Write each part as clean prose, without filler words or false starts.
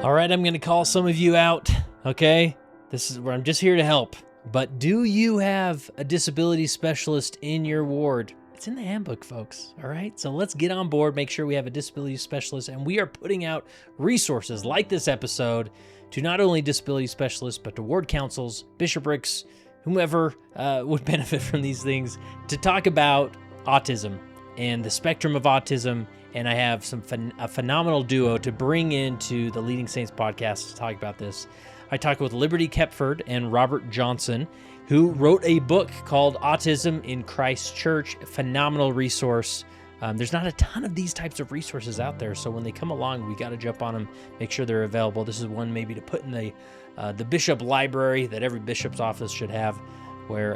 All right, I'm going to call some of you out, okay? This is where I'm just here to help. But do you have a disability specialist in your ward? It's in the handbook, folks, all right? So let's get on board, make sure we have a disability specialist, and we are putting out resources like this episode to not only disability specialists, but to ward councils, bishoprics, whomever would benefit from these things, to talk about autism and the spectrum of autism. And I have a phenomenal duo to bring into the Leading Saints podcast to talk about this. I talked with Liberty Kepford and Robert Johnson, who wrote a book called Autism in Christ Church, a phenomenal resource. There's not a ton of these types of resources out there, so when they come along, we got to jump on them, make sure they're available. This is one maybe to put in the bishop library that every bishop's office should have, where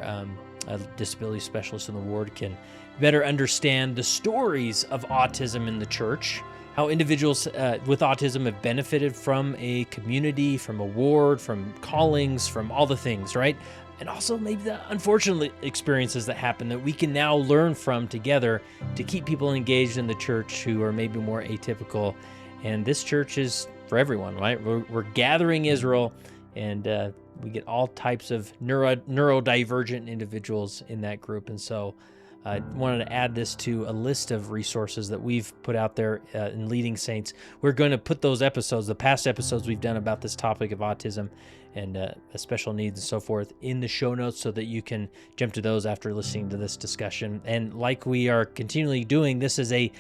a disability specialist in the ward can better understand the stories of autism in the church, how individuals with autism have benefited from a community, from a ward, from callings, from all the things, right? And also maybe the unfortunate experiences that happen that we can now learn from together to keep people engaged in the church who are maybe more atypical. And this church is for everyone, right? We're gathering Israel, and we get all types of neurodivergent individuals in that group. And so I wanted to add this to a list of resources that we've put out there in Leading Saints. We're going to put those episodes, the past episodes we've done about this topic of autism and special needs and so forth, in the show notes so that you can jump to those after listening to this discussion. And like we are continually doing, this is a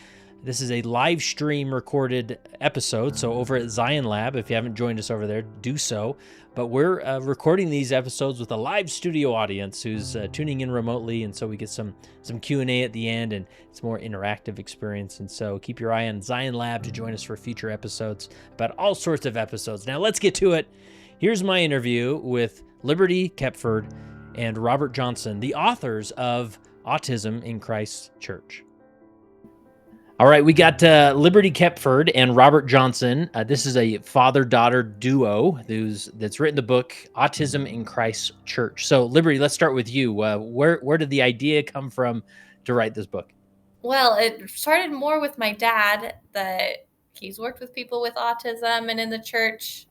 live stream recorded episode. So over at Zion Lab, if you haven't joined us over there, do so. But we're recording these episodes with a live studio audience who's tuning in remotely, and so we get some Q&A at the end, and it's a more interactive experience. And so keep your eye on Zion Lab to join us for future episodes about all sorts of episodes. Now let's get to it. Here's my interview with Liberty Kepford and Robert Johnson, the authors of Autism in Christ Church. All right, we got Liberty Kepford and Robert Johnson. This is a father-daughter duo that's written the book Autism in Christ Church. So, Liberty, let's start with you. Where did the idea come from to write this book? Well, it started more with my dad, that he's worked with people with autism and in the church,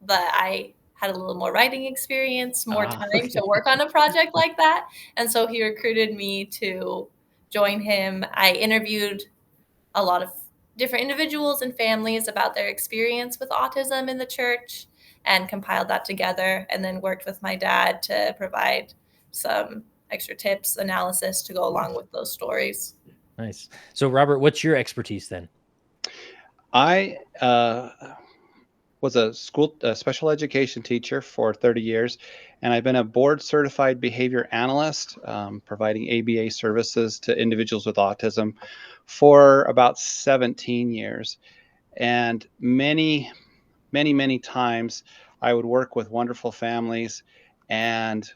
but I had a little more writing experience, more time to work on a project like that. And so he recruited me to join him. I interviewed a lot of different individuals and families about their experience with autism in the church and compiled that together, and then worked with my dad to provide some extra tips, analysis to go along with those stories. Nice. So, Robert, what's your expertise then? I was a special education teacher for 30 years, and I've been a board certified behavior analyst, providing ABA services to individuals with autism for about 17 years. And many times I would work with wonderful families, and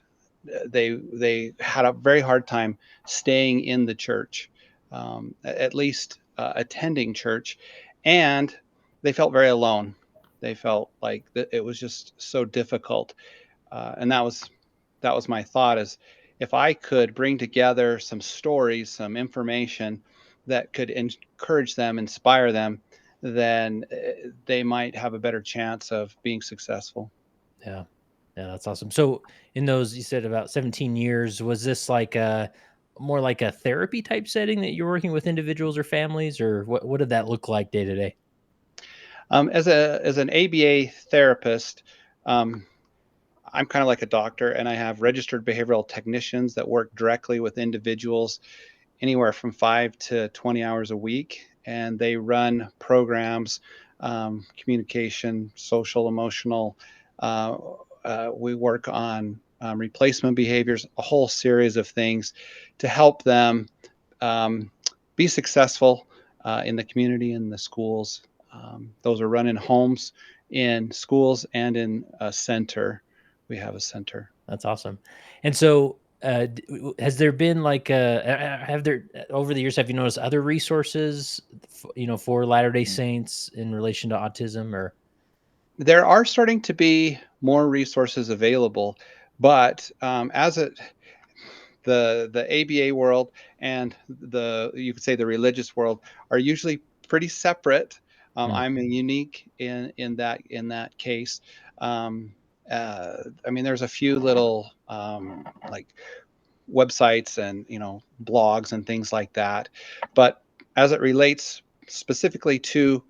they had a very hard time staying in the church, at least attending church, and they felt very alone. They felt like it was just so difficult, and that was my thought: is if I could bring together some stories, some information that could encourage them, inspire them, then they might have a better chance of being successful. Yeah, that's awesome. So in those, you said about 17 years, was this like more like a therapy type setting that you're working with individuals or families, or what did that look like day to day? As an ABA therapist, I'm kind of like a doctor, and I have registered behavioral technicians that work directly with individuals anywhere from 5 to 20 hours a week, and they run programs, communication, social, emotional. We work on replacement behaviors, a whole series of things to help them be successful in the community, in the schools. Those are run in homes, in schools, and in a center. We have a center. That's awesome. And so has there been have there over the years, have you noticed other resources, for Latter-day Saints in relation to autism? Or there are starting to be more resources available, but the ABA world and you could say the religious world are usually pretty separate. I'm unique in that case. I mean, there's a few little like websites and blogs and things like that, but as it relates specifically to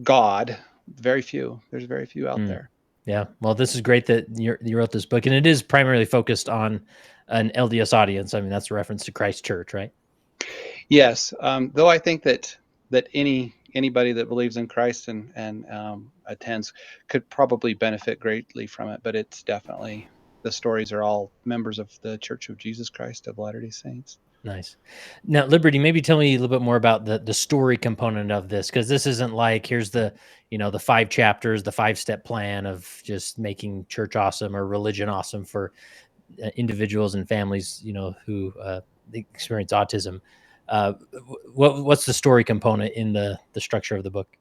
God, very few. There's very few out there. Yeah. Well, this is great that you wrote this book, and it is primarily focused on an LDS audience. I mean, that's a reference to Christ Church, right? Yes, though I think that anybody that believes in Christ and attends could probably benefit greatly from it. But it's definitely, the stories are all members of the Church of Jesus Christ of Latter-day Saints. Nice. Now, Liberty, maybe tell me a little bit more about the story component of this, because this isn't like here's the 5 chapters, the 5-step plan of just making church awesome or religion awesome for individuals and families, who experience autism. What's the story component in the structure of the book?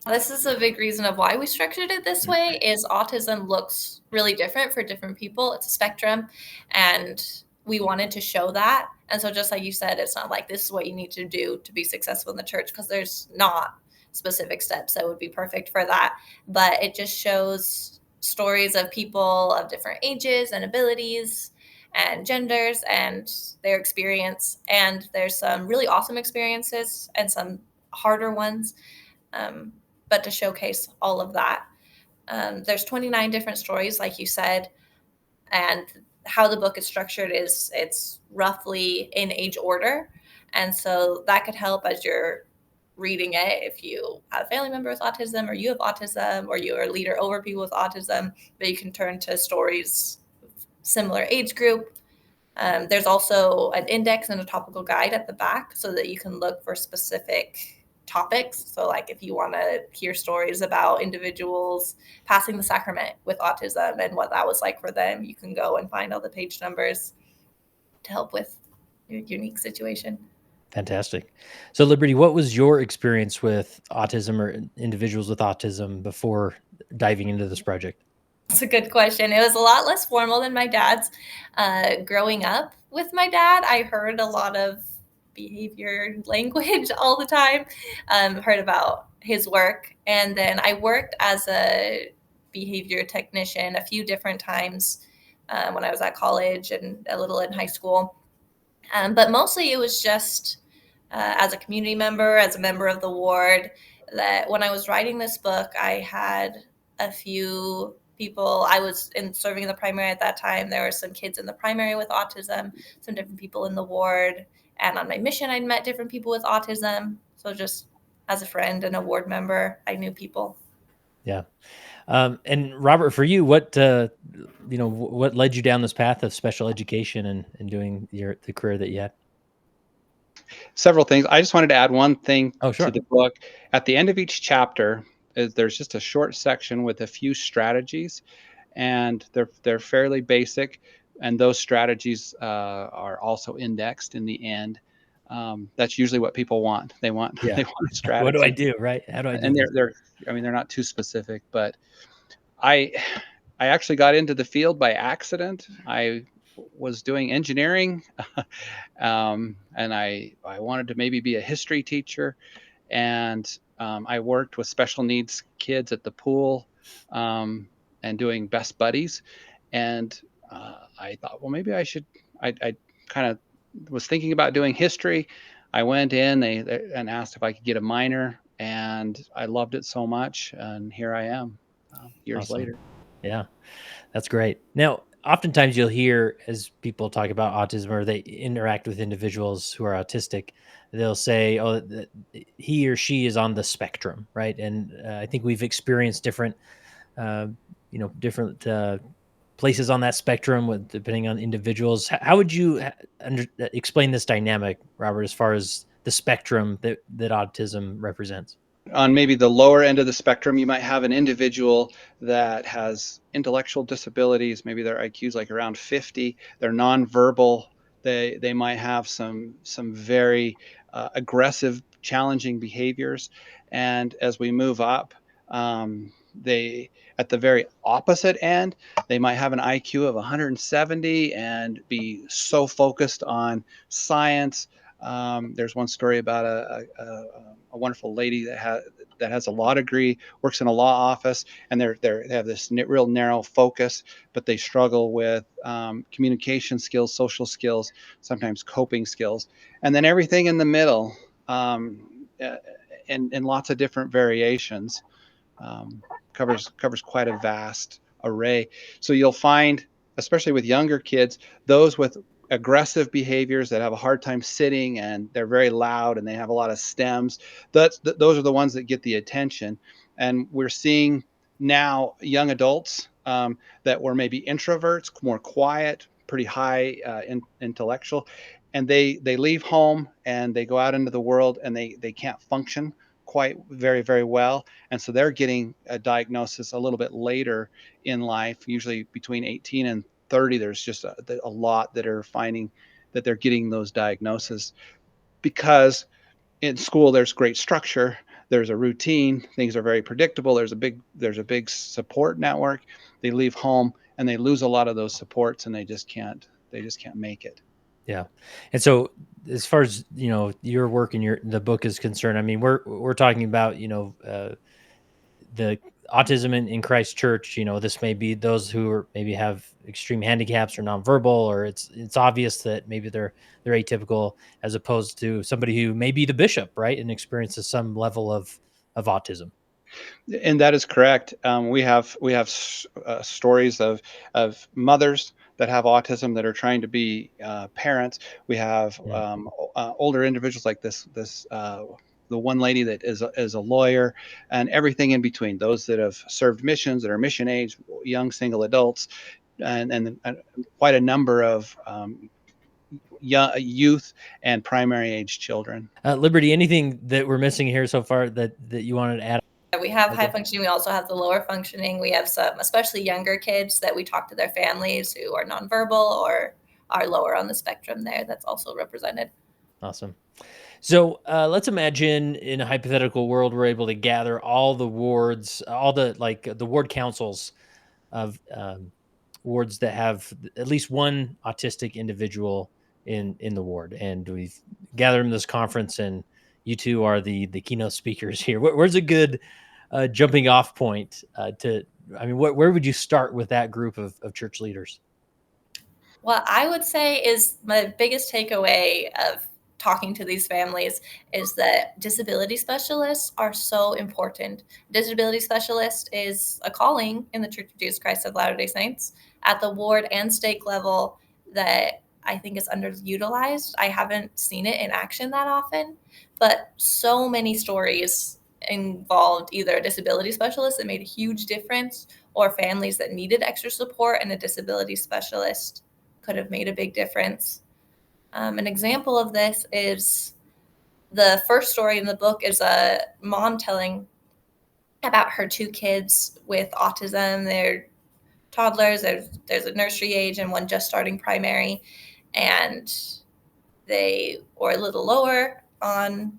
This is a big reason of why we structured it this way. Is autism looks really different for different people. It's a spectrum, and we wanted to show that. And so just like you said, it's not like this is what you need to do to be successful in the church, because there's not specific steps that would be perfect for that. But it just shows stories of people of different ages and abilities and genders and their experience. And there's some really awesome experiences and some harder ones. But to showcase all of that. There's 29 different stories, like you said, and how the book is structured is it's roughly in age order. And so that could help as you're reading it if you have a family member with autism, or you have autism, or you're a leader over people with autism, but you can turn to stories similar age group. There's also an index and a topical guide at the back so that you can look for specific topics. So like if you want to hear stories about individuals passing the sacrament with autism and what that was like for them, you can go and find all the page numbers to help with your unique situation. Fantastic. So Liberty, what was your experience with autism or individuals with autism before diving into this project? That's a good question. It was a lot less formal than my dad's. Growing up with my dad, I heard a lot of behavior language all the time, heard about his work. And then I worked as a behavior technician a few different times when I was at college and a little in high school. But mostly it was just as a community member, as a member of the ward, that when I was writing this book, I had a few people. I was serving in the primary at that time. There were some kids in the primary with autism, some different people in the ward. And on my mission, I'd met different people with autism. So just as a friend and a ward member, I knew people. Yeah. And Robert, for you, what led you down this path of special education and doing the career that you had? Several things. I just wanted to add one thing sure. to the book. At the end of each chapter, there's just a short section with a few strategies, and they're fairly basic. And those strategies are also indexed in the end. That's usually what people want. They want Yeah. they want a strategy. What do I do, right? How do I do And this? they're not too specific, but I actually got into the field by accident. I was doing engineering, and I wanted to maybe be a history teacher, and I worked with special needs kids at the pool, and doing best buddies, and I thought, well, maybe I should. I kind of was thinking about doing history. I went in and asked if I could get a minor, and I loved it so much, and here I am, years Awesome. later. Yeah, that's great. Now, oftentimes you'll hear as people talk about autism or they interact with individuals who are autistic, they'll say, "Oh, he or she is on the spectrum," right? And I think we've experienced different, different places on that spectrum, depending on individuals. How would you explain this dynamic, Robert, as far as the spectrum that autism represents? On maybe the lower end of the spectrum, you might have an individual that has intellectual disabilities. Maybe their IQ is like around 50. They're nonverbal. They might have some very aggressive, challenging behaviors. And as we move up, they at the very opposite end, they might have an IQ of 170 and be so focused on science, There's one story about a wonderful lady that has a law degree, works in a law office, and they have this real narrow focus, but they struggle with communication skills, social skills, sometimes coping skills, and then everything in the middle, in lots of different variations, covers quite a vast array. So you'll find, especially with younger kids, those with aggressive behaviors that have a hard time sitting and they're very loud and they have a lot of stems. Those are the ones that get the attention. And we're seeing now young adults that were maybe introverts, more quiet, pretty high intellectual, and they leave home and they go out into the world and they can't function quite very well, and so they're getting a diagnosis a little bit later in life, usually between 18 and 30. There's just a lot that are finding that they're getting those diagnoses because in school there's great structure, there's a routine, things are very predictable, there's a big support network. They leave home and they lose a lot of those supports and they just can't make it. Yeah. And so as far as, your work and the book is concerned, I mean, we're talking about, the autism in Christ Church. This may be those who maybe have extreme handicaps or nonverbal, or it's obvious that maybe they're atypical, as opposed to somebody who may be the bishop, right, and experiences some level of autism. And that is correct. We have stories of mothers that have autism that are trying to be parents. We have older individuals like this the one lady that is a lawyer, and everything in between. Those that have served missions, that are mission age, young single adults, and quite a number of young youth and primary age children. Liberty, anything that we're missing here so far that you wanted to add? We have high functioning. We also have the lower functioning. We have some, especially younger kids, that we talk to their families who are nonverbal or are lower on the spectrum there. That's also represented. Awesome. So let's imagine in a hypothetical world, we're able to gather all the wards, all the ward councils of wards that have at least one autistic individual in the ward. And we've gathered them in this conference, and you two are the keynote speakers here. Where's a good jumping off point where would you start with that group of church leaders? What I would say is my biggest takeaway of talking to these families is that disability specialists are so important. Disability specialist is a calling in the Church of Jesus Christ of Latter-day Saints at the ward and stake level that I think is underutilized. I haven't seen it in action that often, but so many stories involved either a disability specialist that made a huge difference or families that needed extra support, and a disability specialist could have made a big difference. An example of this is the first story in the book is a mom telling about her two kids with autism. They're toddlers. There's a nursery age and one just starting primary, and they were a little lower on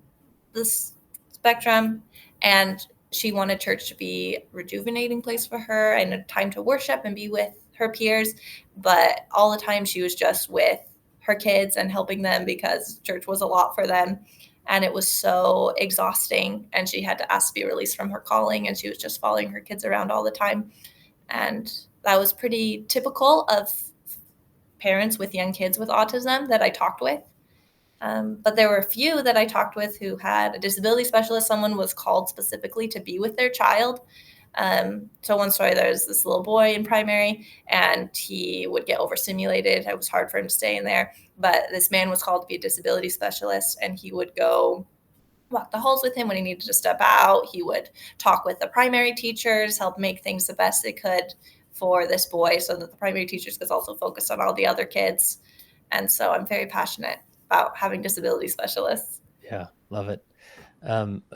this spectrum, and she wanted church to be a rejuvenating place for her and a time to worship and be with her peers, but all the time she was just with her kids and helping them because church was a lot for them, and it was so exhausting, and she had to ask to be released from her calling, and she was just following her kids around all the time. And that was pretty typical of parents with young kids with autism that I talked with. But there were a few that I talked with who had a disability specialist. Someone was called specifically to be with their child. So one story, there's this little boy in primary, and he would get overstimulated. It was hard for him to stay in there. But this man was called to be a disability specialist, and he would go walk the halls with him when he needed to step out. He would talk with the primary teachers, help make things the best they could for this boy so that the primary teachers could also focus on all the other kids. And so I'm very passionate about having disability specialists. Yeah, love it.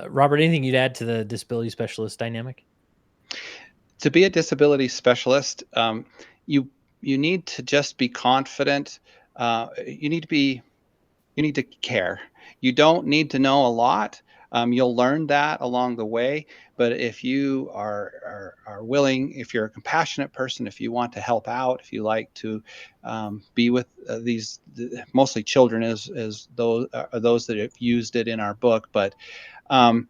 Robert, anything you'd add to the disability specialist dynamic? To be a disability specialist, you need to just be confident. You need to care. You don't need to know a lot. You'll learn that along the way, but if you are willing, if you're a compassionate person, if you want to help out, if you like to be with these mostly children, as those are those that have used it in our book, but um,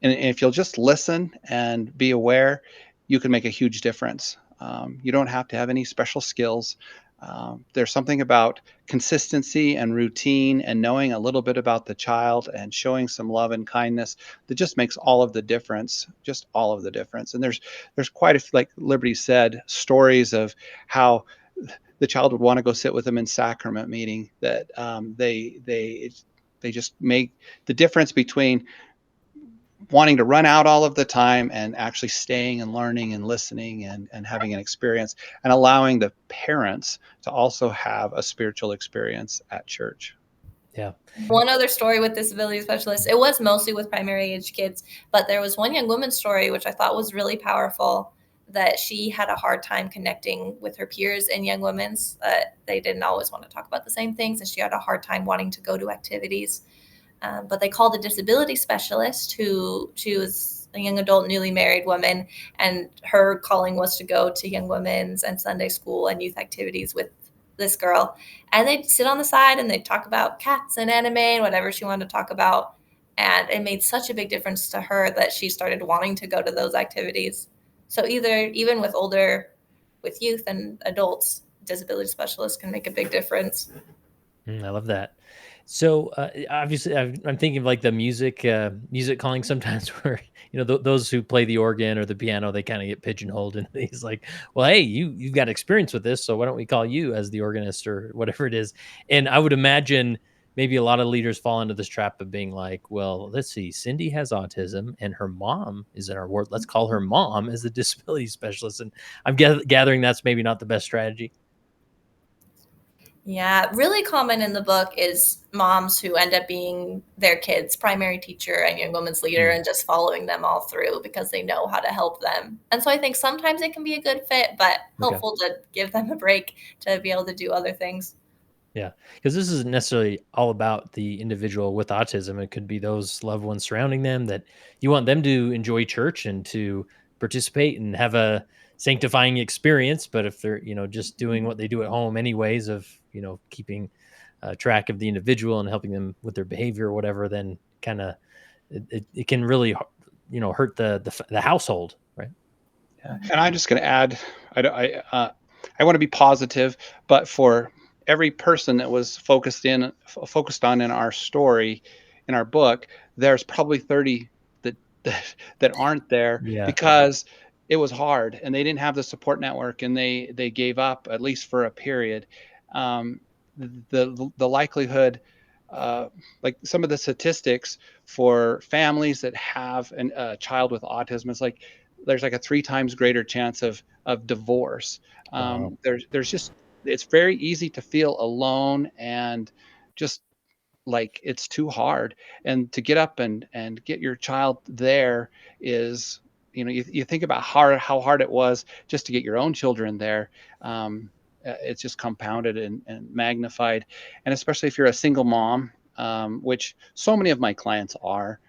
and if you'll just listen and be aware, you can make a huge difference. You don't have to have any special skills. There's something about consistency and routine and knowing a little bit about the child and showing some love and kindness that just makes all of the difference, just all of the difference. And there's quite a few, like Liberty said, stories of how the child would want to go sit with them in sacrament meeting, that they just make the difference between wanting to run out all of the time and actually staying and learning and listening and having an experience, and allowing the parents to also have a spiritual experience at church. Yeah. One other story with disability specialists, it was mostly with primary age kids, but there was one young woman's story which I thought was really powerful, that she had a hard time connecting with her peers in young women's. They didn't always want to talk about the same things, and she had a hard time wanting to go to activities. But they called a disability specialist, who she was a young adult, newly married woman, and her calling was to go to young women's and Sunday school and youth activities with this girl. And they'd sit on the side and they'd talk about cats and anime and whatever she wanted to talk about. And it made such a big difference to her that she started wanting to go to those activities. So even with youth and adults, disability specialists can make a big difference. I love that. So obviously, I'm thinking of like the music calling sometimes, where those who play the organ or the piano, they kind of get pigeonholed into these, like, well, hey, you've got experience with this, so why don't we call you as the organist or whatever it is? And I would imagine maybe a lot of leaders fall into this trap of being like, well, let's see, Cindy has autism and her mom is in our ward. Let's call her mom as the disability specialist. And I'm gathering that's maybe not the best strategy. Yeah, really common in the book is moms who end up being their kids' primary teacher and young women's leader and just following them all through because they know how to help them. And so I think sometimes it can be a good fit, but helpful to give them a break to be able to do other things. Yeah, because this isn't necessarily all about the individual with autism. It could be those loved ones surrounding them that you want them to enjoy church and to participate and have a sanctifying experience. But if they're, just doing what they do at home anyways, of, keeping track of the individual and helping them with their behavior or whatever, then kind of it can really, hurt the household, right? Yeah. And I'm just going to add, I want to be positive, but for every person that was focused on in our story, in our book, there's probably 30 that aren't there because it was hard and they didn't have the support network and they gave up, at least for a period. The likelihood, like some of the statistics for families that have a child with autism, is like there's like a 3 times greater chance of divorce. Wow. There's just, it's very easy to feel alone and just like it's too hard. And to get up and get your child there is, you think about how hard it was just to get your own children there. It's just compounded and magnified. And especially if you're a single mom, which so many of my clients are,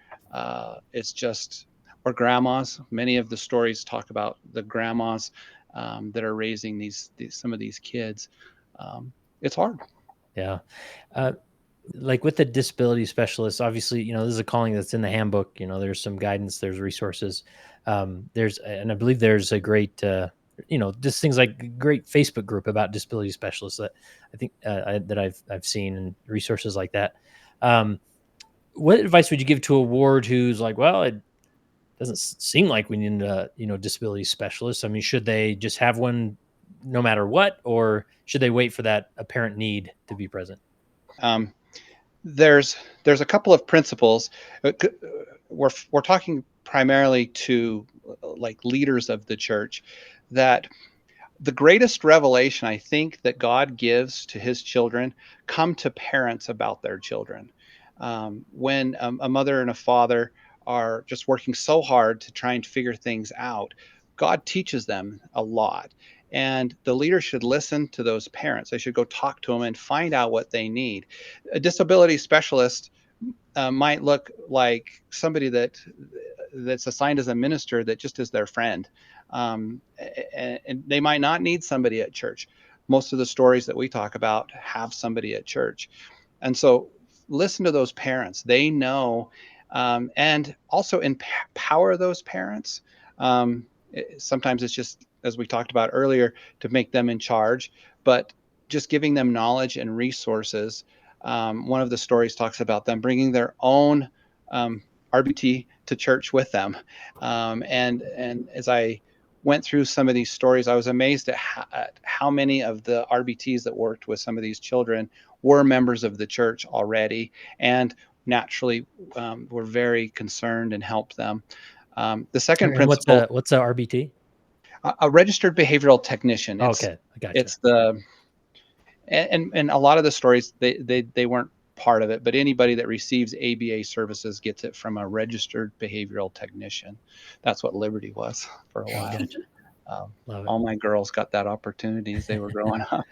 it's just, or grandmas. Many of the stories talk about the grandmas that are raising some of these kids. It's hard. Yeah. Like with the disability specialist, obviously, this is a calling that's in the handbook. There's some guidance, there's resources. And I believe there's a great, just things like a great Facebook group about disability specialists that I think that I've seen, and resources like that. What advice would you give to a ward who's like, well, it doesn't seem like we need a, disability specialist? I mean, should they just have one no matter what, or should they wait for that apparent need to be present? There's a couple of principles. We're talking primarily to like leaders of the church, that the greatest revelation I think that God gives to his children come to parents about their children. When a mother and a father are just working so hard to try and figure things out, God teaches them a lot. And the leader should listen to those parents. They should go talk to them and find out what they need. A disability specialist might look like somebody that's assigned as a minister that just is their friend. And they might not need somebody at church. Most of the stories that we talk about have somebody at church. And so listen to those parents. They know, and also empower those parents. Sometimes it's just, as we talked about earlier, to make them in charge, but just giving them knowledge and resources. One of the stories talks about them bringing their own RBT to church with them. And as I went through some of these stories, I was amazed at how many of the RBTs that worked with some of these children were members of the church already, and naturally were very concerned and helped them. The second And principle, what's a RBT? a registered behavioral technician. Okay, I gotcha. It's the and a lot of the stories they weren't part of it, but anybody that receives ABA services gets it from a registered behavioral technician. That's what Liberty was for a while. Gotcha. Love it. All my girls got that opportunity as they were growing up.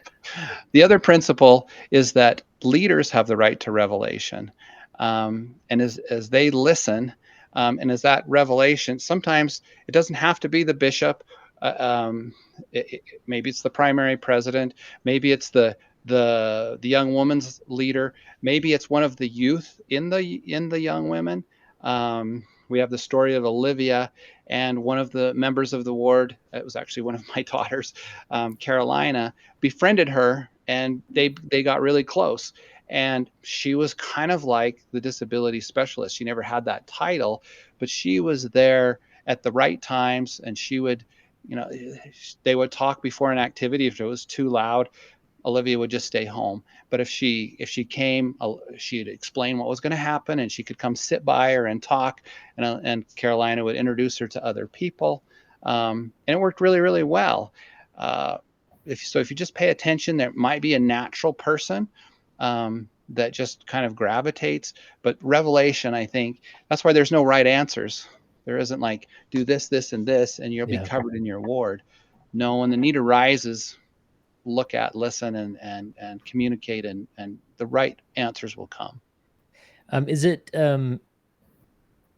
The other principle is that leaders have the right to revelation. And as they listen, and as that revelation, sometimes it doesn't have to be the bishop. Maybe it's the primary president. Maybe it's the young woman's leader. Maybe it's one of the youth in the young women. We have the story of Olivia, and one of the members of the ward, it was actually one of my daughters, Carolina, befriended her, and they got really close. And she was kind of like the disability specialist. She never had that title, but she was there at the right times, and she would, they would talk before an activity. If it was too loud, Olivia would just stay home. But if she came, she'd explain what was going to happen, and she could come sit by her and talk. And Carolina would introduce her to other people, and it worked really, really well. If you just pay attention, there might be a natural person that just kind of gravitates. But revelation, I think, that's why there's no right answers. There isn't like, do this, this, and this, and you'll be covered in your ward. No, when the need arises, look at, listen, and communicate, and the right answers will come. Is it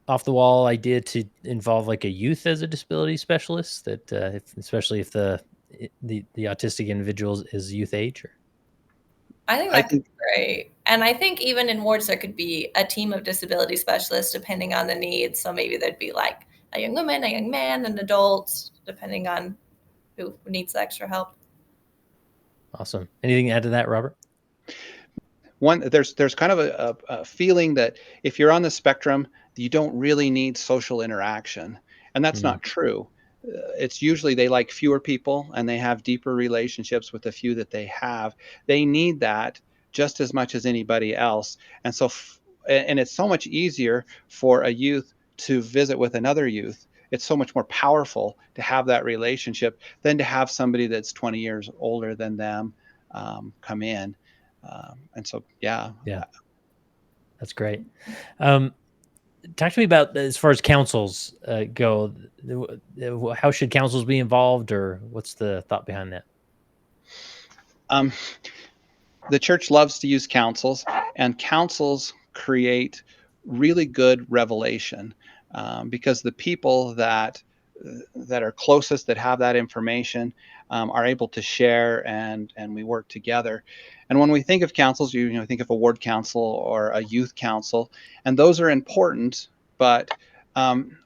off the wall idea to involve like a youth as a disability specialist, that especially if the autistic individual is youth age? Or? I think that could be great. And I think even in wards, there could be a team of disability specialists depending on the needs. So maybe there'd be like a young woman, a young man, an adult, depending on who needs the extra help. Awesome. Anything to add to that, Robert? There's kind of a feeling that if you're on the spectrum, you don't really need social interaction. And that's not true. It's usually they like fewer people, and they have deeper relationships with the few that they have. They need that just as much as anybody else. And so, and it's so much easier for a youth to visit with another youth. It's so much more powerful to have that relationship than to have somebody that's 20 years older than them come in. And so, yeah. That's great. Talk to me about, as far as councils go, how should councils be involved, or what's the thought behind that? The church loves to use councils, and councils create really good revelation because the people that are closest, that have that information, are able to share, and we work together. And when we think of councils, you think of a ward council or a youth council, and those are important. But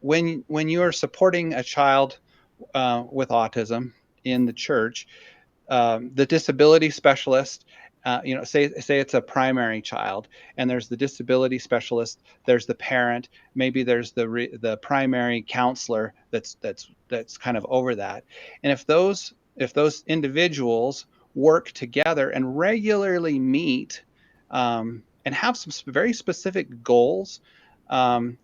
when you are supporting a child with autism in the church, the disability specialist, say it's a primary child, and there's the disability specialist, there's the parent, maybe there's the primary counselor that's kind of over that. And if those individuals work together and regularly meet, and have some very specific goals, and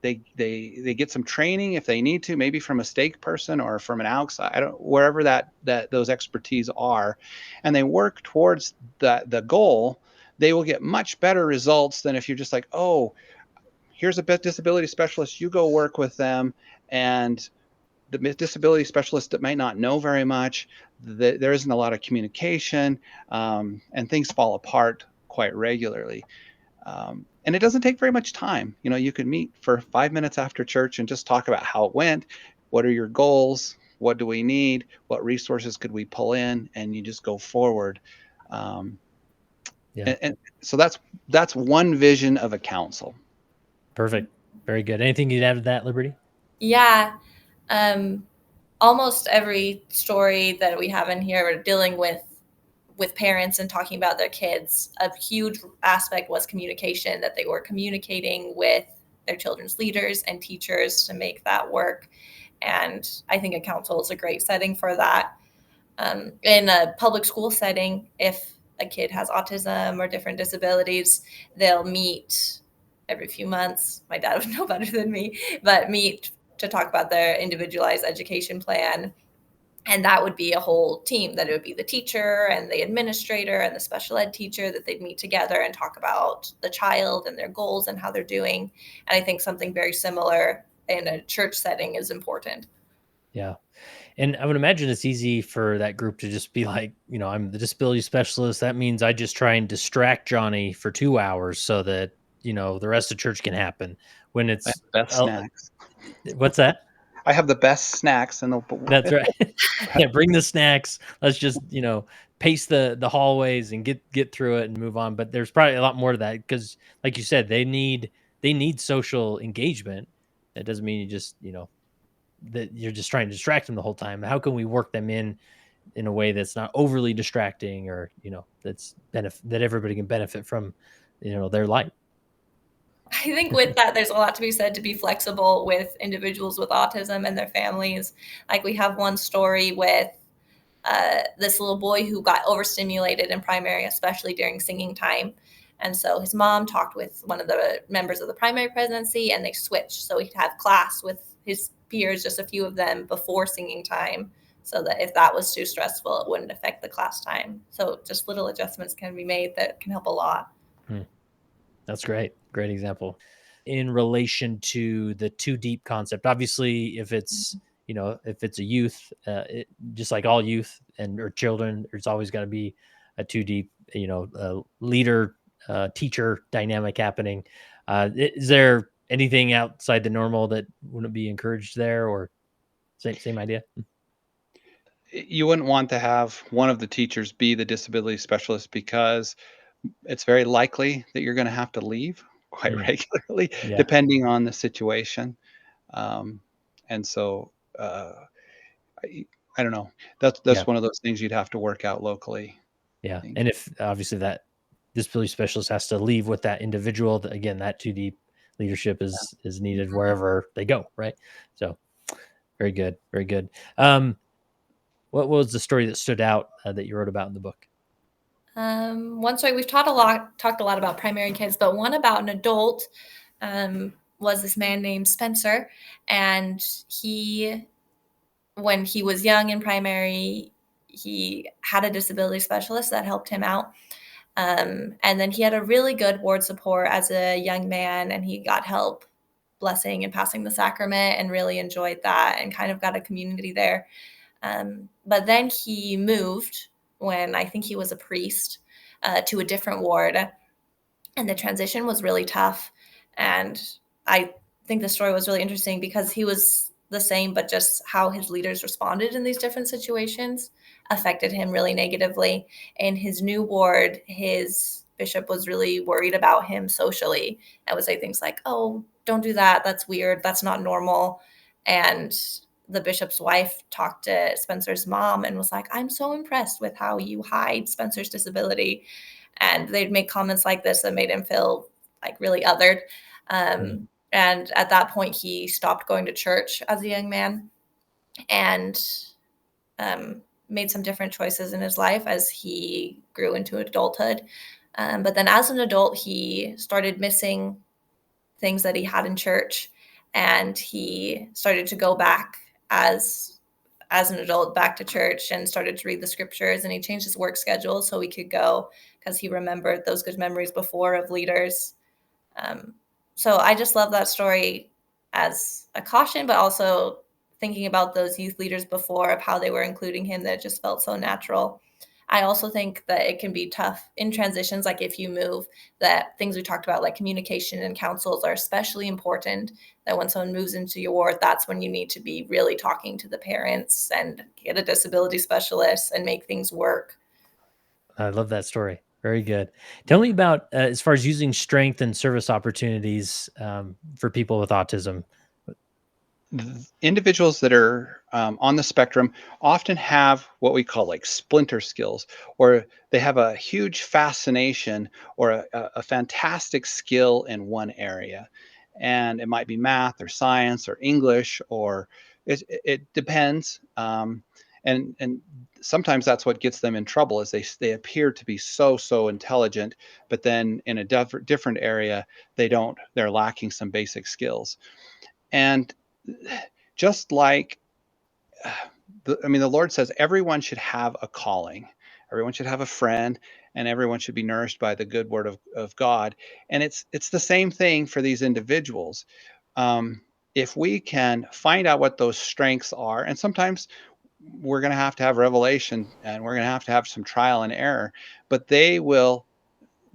they get some training if they need to, maybe from a stake person or from an outside, wherever that those expertise are, and they work towards the goal, they will get much better results than if you're just like, oh, here's a disability specialist, you go work with them, and the disability specialist that might not know very much, there isn't a lot of communication, and things fall apart quite regularly. And it doesn't take very much time. You could meet for 5 minutes after church and just talk about how it went. What are your goals? What do we need? What resources could we pull in? And you just go forward. And so that's one vision of a council. Perfect. Very good. Anything you'd add to that, Liberty? Yeah. Almost every story that we have in here are dealing with parents and talking about their kids. A huge aspect was communication, that they were communicating with their children's leaders and teachers to make that work. And I think a council is a great setting for that. In a public school setting, if a kid has autism or different disabilities, they'll meet every few months. My dad would know better than me, but meet to talk about their individualized education plan. And that would be a whole team, that it would be the teacher and the administrator and the special ed teacher, that they'd meet together and talk about the child and their goals and how they're doing. And I think something very similar in a church setting is important. Yeah. And I would imagine it's easy for that group to just be like, I'm the disability specialist. That means I just try and distract Johnny for 2 hours so that, the rest of church can happen. When it's best snacks. What's that? I have the best snacks, and that's right. Yeah, bring the snacks. Let's just pace the hallways and get through it and move on. But there's probably a lot more to that, because, like you said, they need social engagement. That doesn't mean you just that you're just trying to distract them the whole time. How can we work them in a way that's not overly distracting, or that's that everybody can benefit from their life? I think with that, there's a lot to be said to be flexible with individuals with autism and their families. Like, we have one story with this little boy who got overstimulated in primary, especially during singing time. And so his mom talked with one of the members of the primary presidency, and they switched. So he'd have class with his peers, just a few of them, before singing time, so that if that was too stressful, it wouldn't affect the class time. So just little adjustments can be made that can help a lot. That's great. Great example. In relation to the too deep concept, obviously, if it's a youth, just like all youth or children, there's always going to be a too deep, leader teacher dynamic happening. Is there anything outside the normal that wouldn't be encouraged there, or same idea? You wouldn't want to have one of the teachers be the disability specialist, because it's very likely that you're going to have to leave quite regularly, depending on the situation. And so I don't know. That's one of those things you'd have to work out locally. Yeah. And if obviously that disability specialist has to leave with that individual, again, that too deep leadership is needed wherever they go. Right. So very good. Very good. What was the story that stood out that you wrote about in the book? One story, we've talked a lot about primary kids, but one about an adult was this man named Spencer. And when he was young in primary, he had a disability specialist that helped him out. And then he had a really good ward support as a young man, and he got help blessing and passing the sacrament and really enjoyed that and kind of got a community there. But then he moved when I think he was a priest to a different ward, and the transition was really tough. And I think the story was really interesting because he was the same, but just how his leaders responded in these different situations affected him really negatively. In his new ward, his bishop was really worried about him socially and would say things like, "Oh, don't do that. That's weird. That's not normal." And the bishop's wife talked to Spencer's mom and was like, "I'm so impressed with how you hide Spencer's disability." And they'd make comments like this that made him feel like really othered. And at that point, he stopped going to church as a young man and made some different choices in his life as he grew into adulthood. But then as an adult, he started missing things that he had in church, and he started to go back as an adult back to church and started to read the scriptures, and he changed his work schedule so he could go because he remembered those good memories before of leaders. So I just love that story as a caution, but also thinking about those youth leaders before, of how they were including him, that just felt so natural. I also think that it can be tough in transitions, like if you move, that things we talked about, like communication and counsels, are especially important. That when someone moves into your ward, that's when you need to be really talking to the parents and get a disability specialist and make things work. I love that story. Very good. Tell me about as far as using strength and service opportunities for people with autism. Individuals that are on the spectrum often have what we call like splinter skills, or they have a huge fascination or a fantastic skill in one area. And it might be math or science or English, or it depends. And sometimes that's what gets them in trouble is they appear to be so intelligent, but then in a different area, they're lacking some basic skills. And just like the Lord says everyone should have a calling, everyone should have a friend, and everyone should be nourished by the good word of God. And it's the same thing for these individuals. If we can find out what those strengths are, and sometimes we're going to have revelation, and we're going to have some trial and error, but they will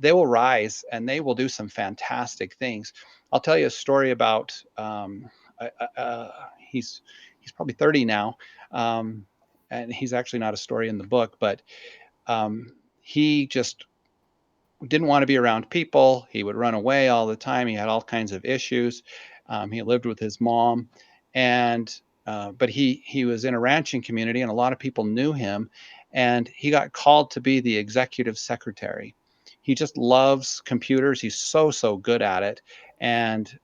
rise and they will do some fantastic things. I'll tell you a story about he's probably 30 now, and he's actually not a story in the book, but he just didn't want to be around people. He would run away all the time. He had all kinds of issues. He lived with his mom, and but he was in a ranching community, and a lot of people knew him. And he got called to be the executive secretary. He just loves computers. He's so good at it, and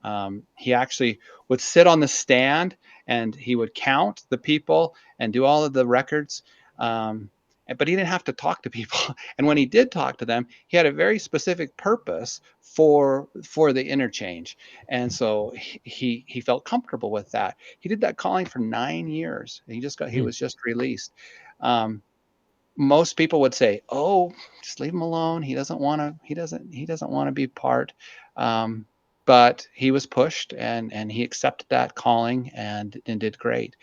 he actually would sit on the stand and he would count the people and do all of the records. But he didn't have to talk to people. And when he did talk to them, he had a very specific purpose for the interchange. And so he felt comfortable with that. He did that calling for 9 years. He Hmm. was just released. Most people would say, "Oh, just leave him alone. He doesn't want to be part." But he was pushed, and he accepted that calling and did great.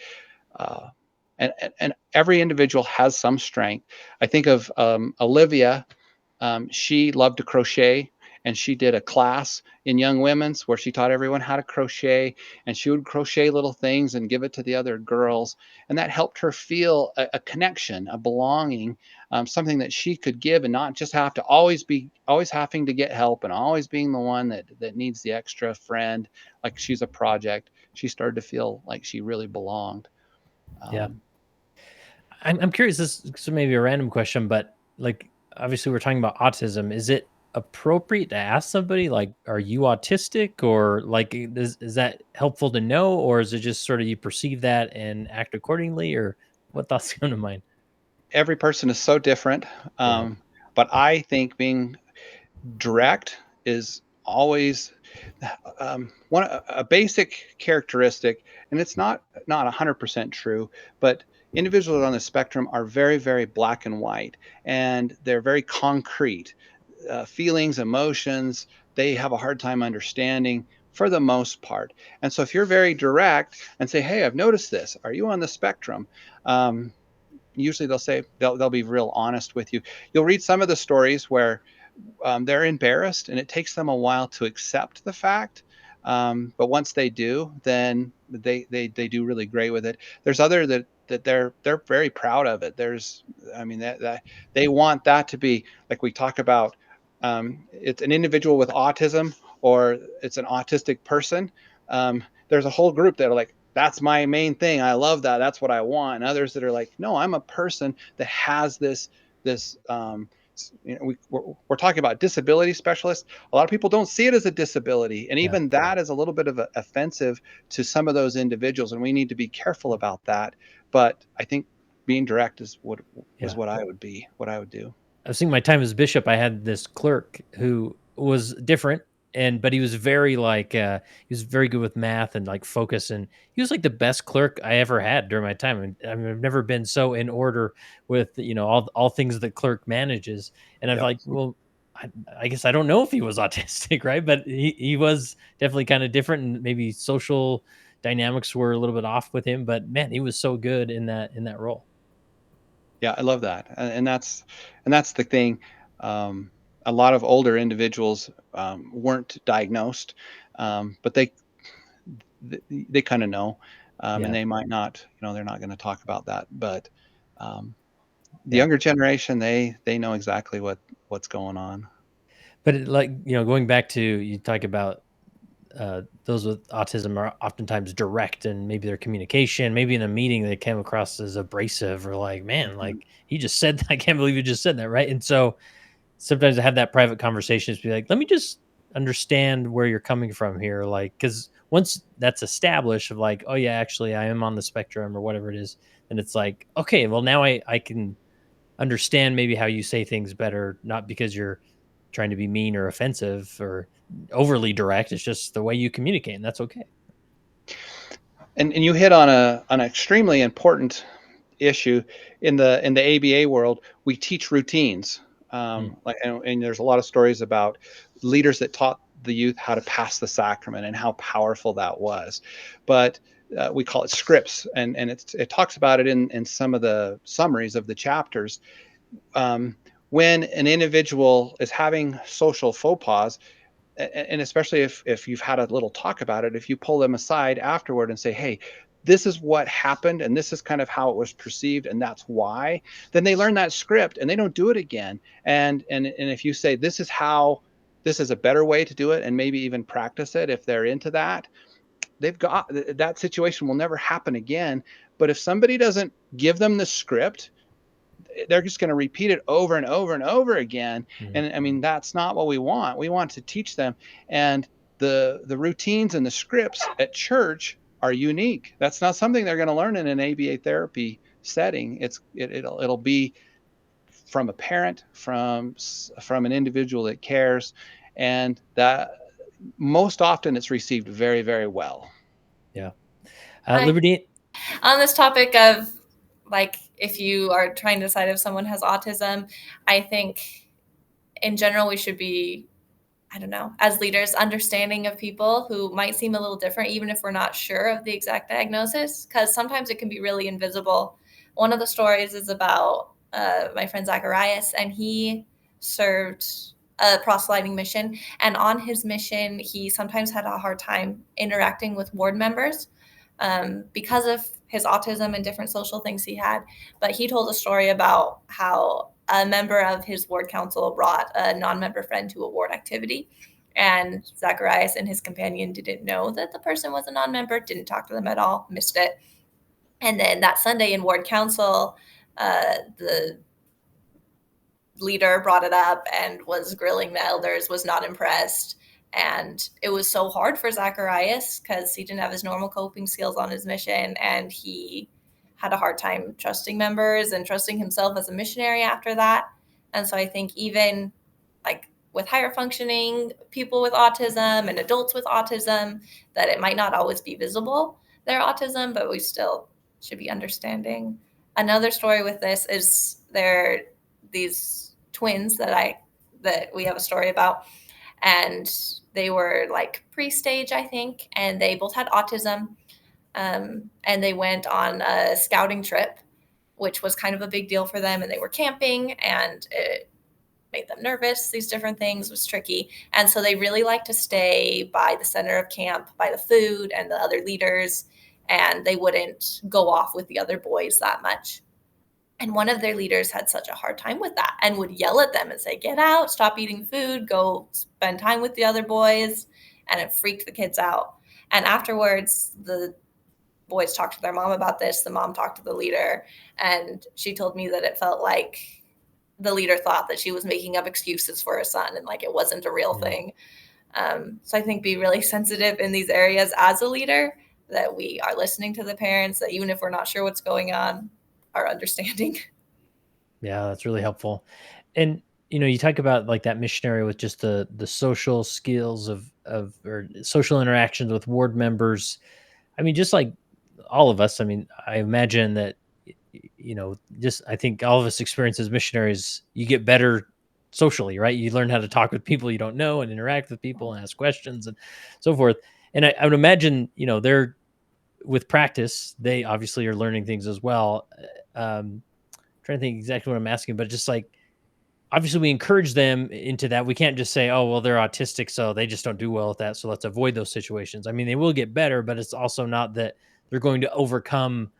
Uh, and every individual has some strength. I think of Olivia. She loved to crochet, and she did a class in Young Women's where she taught everyone how to crochet, and she would crochet little things and give it to the other girls, and that helped her feel a connection, a belonging, something that she could give, and not just have to always having to get help and always being the one that needs the extra friend, like she's a project. She started to feel like she really belonged. Yeah. Um, I'm curious. This may be a random question, but like obviously we're talking about autism. Is it appropriate to ask somebody like, "Are you autistic?" Or like, is that helpful to know, or is it just sort of you perceive that and act accordingly, or what thoughts come to mind? every person is so different, Yeah. but I think being direct is always one a basic characteristic, and it's not 100% true, but individuals on the spectrum are very black and white, and they're very concrete. Feelings, emotions, they have a hard time understanding for the most part. And so if you're very direct and say, "Hey, I've noticed this. Are you on the spectrum?" um, Usually they'll be real honest with you. You'll read some of the stories where they're embarrassed, and it takes them a while to accept the fact. But once they do, then they do really great with it. There's other that they're very proud of it. I mean, that they want that to be like we talk about. It's an individual with autism, or it's an autistic person. There's a whole group that are like, that's my main thing. I love that. That's what I want. And others that are like, no, I'm a person that has this we're talking about disability specialists. A lot of people don't see it as a disability, and Yeah. even that is a little bit of offensive to some of those individuals, and we need to be careful about that. But I think being direct is Yeah. what I would do. I was thinking my time as bishop, I had this clerk who was different, but he was very like he was very good with math and like focus, and he was like the best clerk I ever had during my time. And I mean, I've never been so in order with all things that clerk manages. And I'm Yep. like, well, I guess I don't know if he was autistic, right? But he was definitely kind of different, and maybe social dynamics were a little bit off with him. But man, he was so good in that role. Yeah, I love that, and that's the thing. A lot of older individuals weren't diagnosed, but they kind of know, and Yeah. they might not. They're not going to talk about that, but um, the Yeah. younger generation, they know exactly what's going on. But like, going back to, you talk about those with autism are oftentimes direct, and maybe their communication, maybe in a meeting they came across as abrasive, or like, man, Mhm. like he just said, I can't believe you just said that. Right. And so sometimes I have that private conversation, to be like, let me just understand where you're coming from here. Like, cause once that's established of like, oh yeah, actually I am on the spectrum or whatever it is, then it's like, okay, well now I can understand maybe how you say things better, not because you're trying to be mean or offensive or overly direct. It's just the way you communicate, and that's okay. And you hit on an extremely important issue in the ABA world. We teach routines, Mm, and there's a lot of stories about leaders that taught the youth how to pass the sacrament and how powerful that was. But we call it scripts, and it talks about it in some of the summaries of the chapters. Um, when an individual is having social faux pas, and especially if you've had a little talk about it, if you pull them aside afterward and say, hey, this is what happened and this is kind of how it was perceived and that's why, then they learn that script and they don't do it again. And if you say, this is a better way to do it, and maybe even practice it if they're into that, they've got that situation will never happen again. But if somebody doesn't give them the script, they're just going to repeat it over and over and over again. mhm. And I mean, that's not what we want. We want to teach them. And the routines and the scripts at church are unique. That's not something they're going to learn in an ABA therapy setting. It'll be from a parent, from an individual that cares, and that most often it's received very, very well. Yeah. I, Liberty. on this topic of like, if you are trying to decide if someone has autism, I think in general we should be, I don't know, as leaders, understanding of people who might seem a little different, even if we're not sure of the exact diagnosis, because sometimes it can be really invisible. One of the stories is about my friend Zacharias, and he served a proselyting mission. And on his mission, he sometimes had a hard time interacting with ward members because of his autism and different social things he had. But he told a story about how a member of his ward council brought a non-member friend to a ward activity, and Zacharias and his companion didn't know that the person was a non-member, didn't talk to them at all, missed it. And then that Sunday in ward council, the leader brought it up and was grilling the elders, was not impressed. And it was so hard for Zacharias because he didn't have his normal coping skills on his mission, and he had a hard time trusting members and trusting himself as a missionary after that. And so I think even like with higher functioning people with autism and adults with autism, that it might not always be visible, their autism, but we still should be understanding. Another story with this is these twins that we have a story about, and they were like pre-stage, I think, and they both had autism. And they went on a scouting trip, which was kind of a big deal for them, and they were camping, and it made them nervous. These different things was tricky, and so they really like to stay by the center of camp, by the food and the other leaders, and they wouldn't go off with the other boys that much. And one of their leaders had such a hard time with that and would yell at them and say, get out, stop eating food, go spend time with the other boys. And it freaked the kids out. And afterwards, the boys talked to their mom about this. The mom talked to the leader. And she told me that it felt like the leader thought that she was making up excuses for her son and like it wasn't a real Mm, thing. So I think be really sensitive in these areas as a leader, that we are listening to the parents, that even if we're not sure what's going on, are understanding. yeah, that's really helpful. And you talk about like that missionary with just the social skills of or social interactions with ward members. I mean, just like all of us, I mean, I imagine that, just I think all of us experience as missionaries, you get better socially, right? You learn how to talk with people you don't know and interact with people and ask questions and so forth. And I would imagine, they're with practice, they obviously are learning things as well. Um, trying to think exactly what I'm asking, but just like, obviously we encourage them into that. We can't just say, oh, well, they're autistic, so they just don't do well at that, so let's avoid those situations. I mean, they will get better, but it's also not that they're going to overcome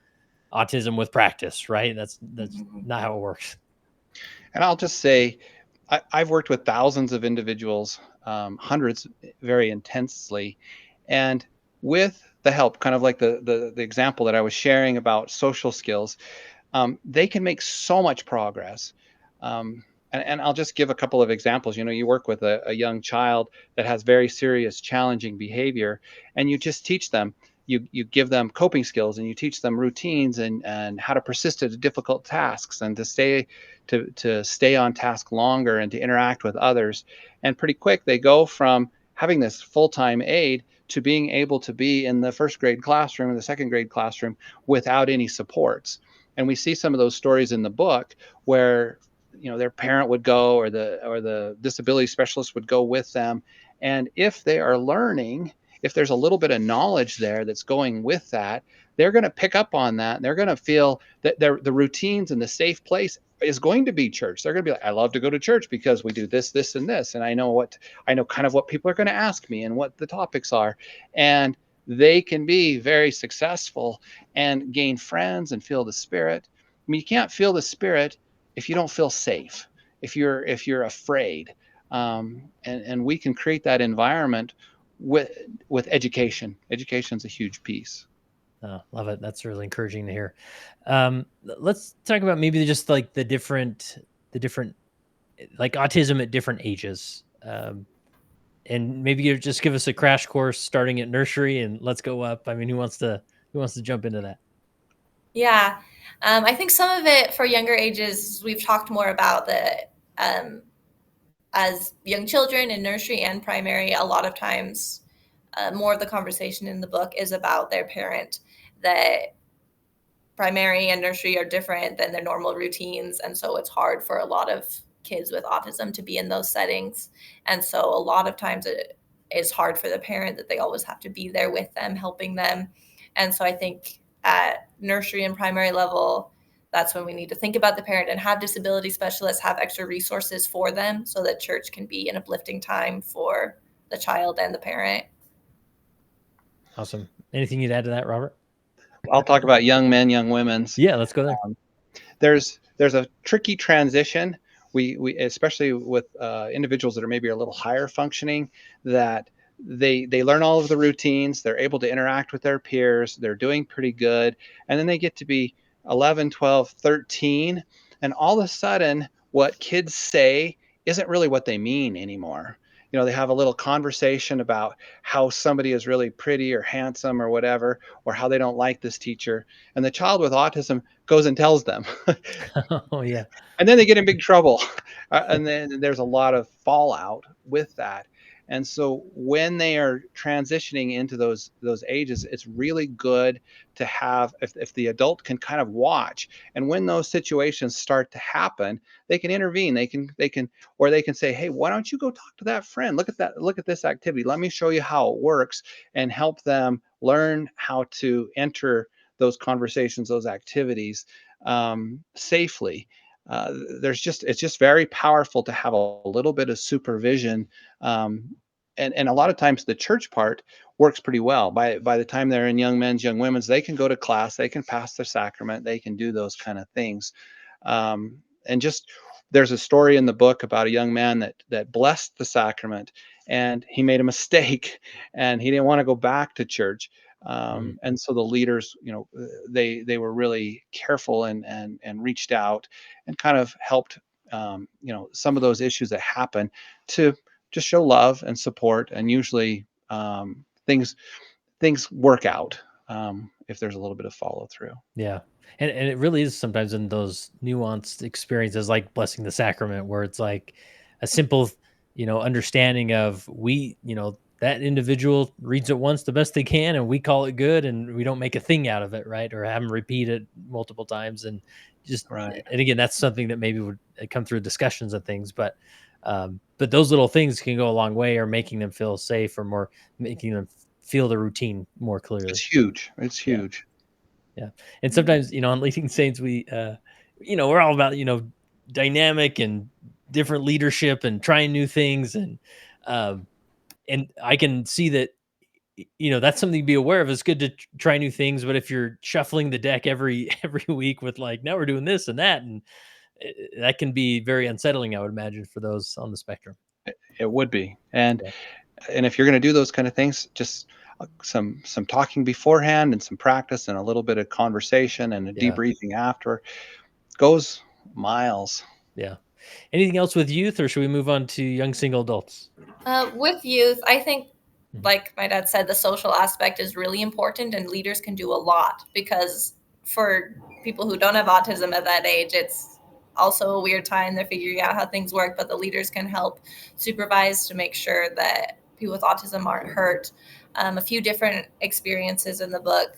autism with practice, right? That's not how it works. And I'll just say, I've worked with thousands of individuals, hundreds very intensely, and with the help, kind of like the example that I was sharing about social skills, they can make so much progress. And I'll just give a couple of examples. You know, you work with a young child that has very serious, challenging behavior, and you just teach them. You give them coping skills, and you teach them routines and how to persist at difficult tasks, and to stay on task longer and to interact with others. And pretty quick, they go from having this full-time aide to being able to be in the first grade classroom or the second grade classroom without any supports. And we see some of those stories in the book where, you know, their parent would go, or the disability specialist would go with them, and if they are learning, if there's a little bit of knowledge there that's going with that, they're going to pick up on that, and they're going to feel that the routines and the safe place is going to be church. They're going to be like, I love to go to church because we do this, this, and this, and I know kind of what people are going to ask me and what the topics are, and they can be very successful and gain friends and feel the Spirit. I mean, you can't feel the Spirit if you don't feel safe, if you're afraid, and we can create that environment with education. Education's a huge piece. Oh, love it. That's really encouraging to hear. Let's talk about maybe just like the different like autism at different ages. And maybe you just give us a crash course starting at nursery and let's go up. I mean, who wants to jump into that? Yeah. I think some of it for younger ages, we've talked more about as young children in nursery and primary, a lot of times more of the conversation in the book is about their parent, that primary and nursery are different than their normal routines. And so it's hard for a lot of kids with autism to be in those settings. And so a lot of times it is hard for the parent that they always have to be there with them, helping them. And so I think at nursery and primary level, that's when we need to think about the parent and have disability specialists have extra resources for them so that church can be an uplifting time for the child and the parent. Awesome. Anything you'd add to that, Robert? I'll talk about young men, young women's. Yeah, let's go there. There's a tricky transition. We especially with individuals that are maybe a little higher functioning, that they learn all of the routines, they're able to interact with their peers, they're doing pretty good, and then they get to be 11, 12, 13, and all of a sudden what kids say isn't really what they mean anymore. You know, they have a little conversation about how somebody is really pretty or handsome or whatever, or how they don't like this teacher, and the child with autism goes and tells them. Oh yeah. And then they get in big trouble. And then there's a lot of fallout with that. And so when they are transitioning into those ages, it's really good to have, if the adult can kind of watch, and when those situations start to happen, they can intervene. They can, or they can say, hey, why don't you go talk to that friend? Look at this activity. Let me show you how it works, and help them learn how to enter those conversations, those activities safely. It's just very powerful to have a little bit of supervision, and a lot of times the church part works pretty well. By the time they're in young men's, young women's, they can go to class, they can pass their sacrament, they can do those kind of things. And just there's a story in the book about a young man that blessed the sacrament, and he made a mistake, and he didn't want to go back to church. And so the leaders, you know, they were really careful and reached out and kind of helped, you know, some of those issues that happen, to just show love and support. And usually things work out if there's a little bit of follow through. Yeah. And it really is sometimes in those nuanced experiences like blessing the sacrament, where it's like a simple, you know, understanding of that individual reads it once the best they can and we call it good, and we don't make a thing out of it, right? Or have them repeat it multiple times. And just, Right. and again, that's something that maybe would come through discussions and things, but those little things can go a long way, or making them feel safe, or more making them feel the routine more clearly. It's huge. It's huge. Yeah. And sometimes, on Leading Saints, we we're all about, dynamic and different leadership and trying new things. Um, and I can see that, that's something to be aware of. It's good to try new things, but if you're shuffling the deck every every week with like, now we're doing this and that, and that can be very unsettling, I would imagine, for those on the spectrum. It would be. And Yeah. and if you're going to do those kind of things, just some talking beforehand and some practice and a little bit of conversation and a Yeah. debriefing after goes miles. Yeah. Anything else with youth, or should we move on to young single adults? With youth, I think, Mhm. like my dad said, the social aspect is really important, and leaders can do a lot because for people who don't have autism at that age, it's also a weird time. They're figuring out how things work, but the leaders can help supervise to make sure that people with autism aren't hurt. A few different experiences in the book.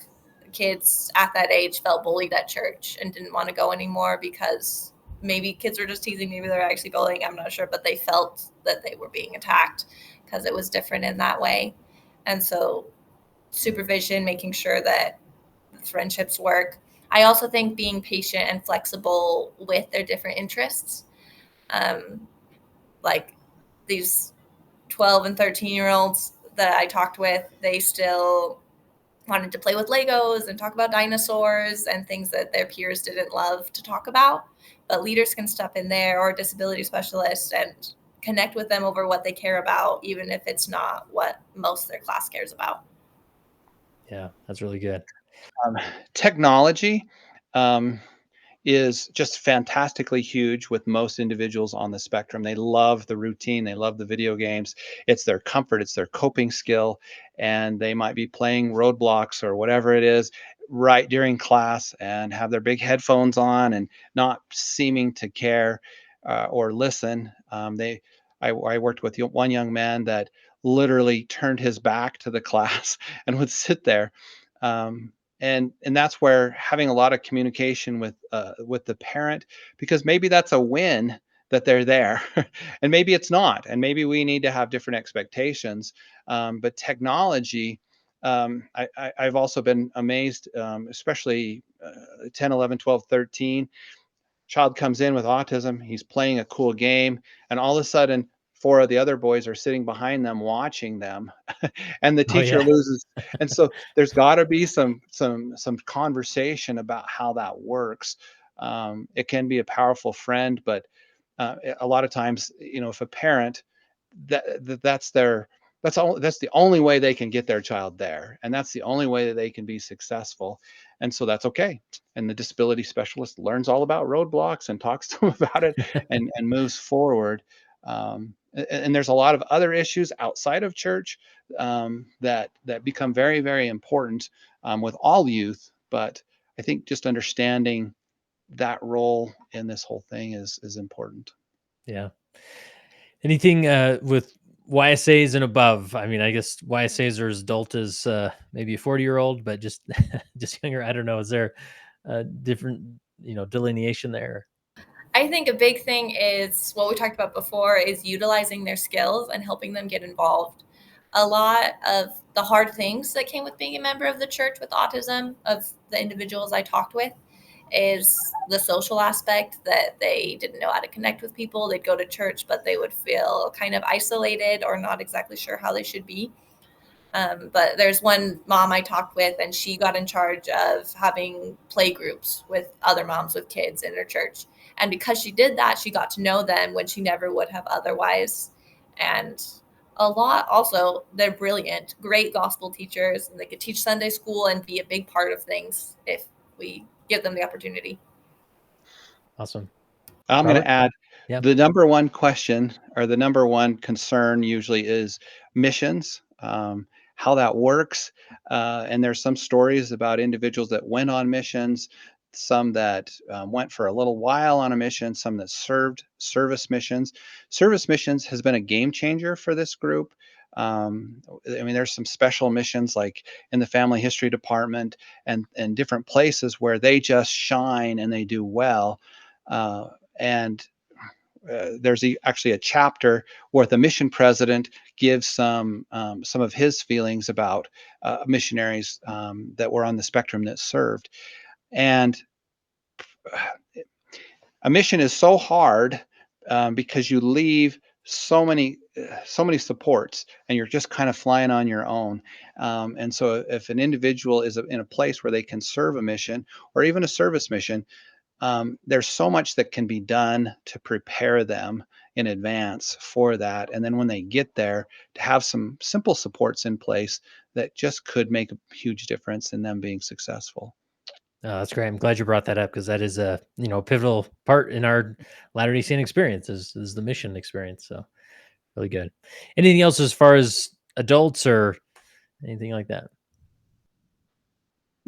Kids at that age felt bullied at church and didn't want to go anymore because maybe kids were just teasing, maybe they're actually bullying, I'm not sure, but they felt that they were being attacked because it was different in that way. And so supervision, making sure that friendships work. I also think being patient and flexible with their different interests. Um, like these 12 and 13-year-olds that I talked with, they still wanted to play with Legos and talk about dinosaurs and things that their peers didn't love to talk about. But leaders can step in there, or disability specialists, and connect with them over what they care about, even if it's not what most of their class cares about. Yeah, that's really good. Um, Technology um, is just fantastically huge with most individuals on the spectrum. They love the routine, they love the video games. It's their comfort, it's their coping skill, and they might be playing roadblocks or whatever it is right during class and have their big headphones on and not seeming to care or listen. I worked with one young man that literally turned his back to the class and would sit there. Um, and that's where having a lot of communication with the parent, because maybe that's a win that they're there and maybe it's not, and maybe we need to have different expectations. But technology, I've also been amazed, especially 10, 11, 12, 13. Child comes in with autism, he's playing a cool game, and all of a sudden, four of the other boys are sitting behind them watching them, and the Oh teacher yeah. loses. And so there's got to be some conversation about how that works. It can be a powerful friend, but a lot of times, if a parent that's their that's the only way they can get their child there, and that's the only way that they can be successful, and so that's okay. And the disability specialist learns all about roadblocks and talks to them about it, and moves forward. And there's a lot of other issues outside of church that become very, very important with all youth. But I think just understanding that role in this whole thing is important. Yeah. Anything with YSAs and above? I mean, I guess YSAs are as adult as maybe a 40-year-old, but just just younger. I don't know. Is there a different, delineation there? I think a big thing is what we talked about before is utilizing their skills and helping them get involved. A lot of the hard things that came with being a member of the church with autism, of the individuals I talked with, is the social aspect, that they didn't know how to connect with people. They'd go to church, but they would feel kind of isolated or not exactly sure how they should be. But there's one mom I talked with, and she got in charge of having play groups with other moms with kids in her church. And because she did that, she got to know them when she never would have otherwise. And a lot also, they're brilliant, great gospel teachers, and they could teach Sunday school and be a big part of things if we give them the opportunity. Awesome. I'm going to Robert? add Yeah. the number one question or the number one concern usually is missions, how that works. And there's some stories about individuals that went on missions, some that went for a little while on a mission, some that served service missions. Service missions has been a game changer for this group. I mean, there's some special missions like in the family history department and different places where they just shine and they do well. And there's actually a chapter where the mission president gives some of his feelings about missionaries that were on the spectrum that served. And a mission is so hard because you leave so many supports, and you're just kind of flying on your own. And so, if an individual is in a place where they can serve a mission or even a service mission, there's so much that can be done to prepare them in advance for that. And then when they get there, to have some simple supports in place that just could make a huge difference in them being successful. Oh, that's great. I'm glad you brought that up because that is a pivotal part in our Latter-day Saint experience is the mission experience. So really good. Anything else as far as adults or anything like that?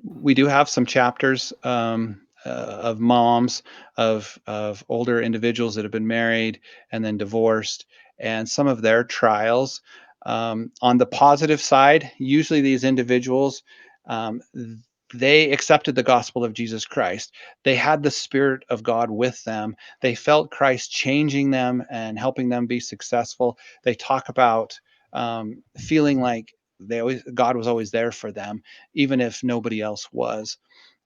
We do have some chapters of moms of older individuals that have been married and then divorced, and some of their trials. On the positive side, usually these individuals, um, they accepted the gospel of Jesus Christ. They had the Spirit of God with them. They felt Christ changing them and helping them be successful. They talk about feeling like God was always there for them, even if nobody else was.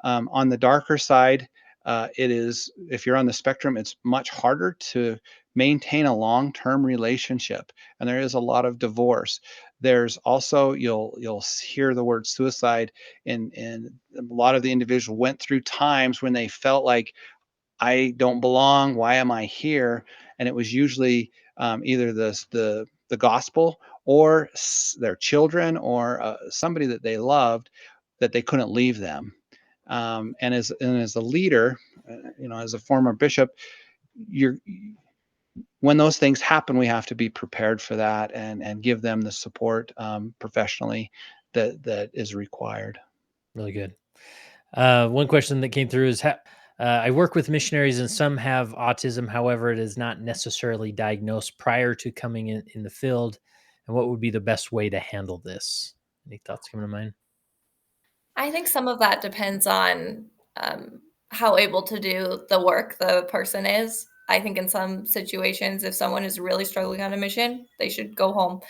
On the darker side, it is, if you're on the spectrum, it's much harder to maintain a long-term relationship, and there is a lot of divorce. There's also, you'll hear the word suicide, and a lot of the individuals went through times when they felt like, I don't belong. Why am I here? And it was usually either the gospel or their children or somebody that they loved, that they couldn't leave them. And as a leader, as a former bishop, you're when those things happen, we have to be prepared for that and give them the support professionally that is required. Really good. One question that came through is I work with missionaries and some have autism. However, it is not necessarily diagnosed prior to coming in the field. And what would be the best way to handle this? Any thoughts coming to mind? I think some of that depends on how able to do the work the person is. I think in some situations, if someone is really struggling on a mission, they should go home.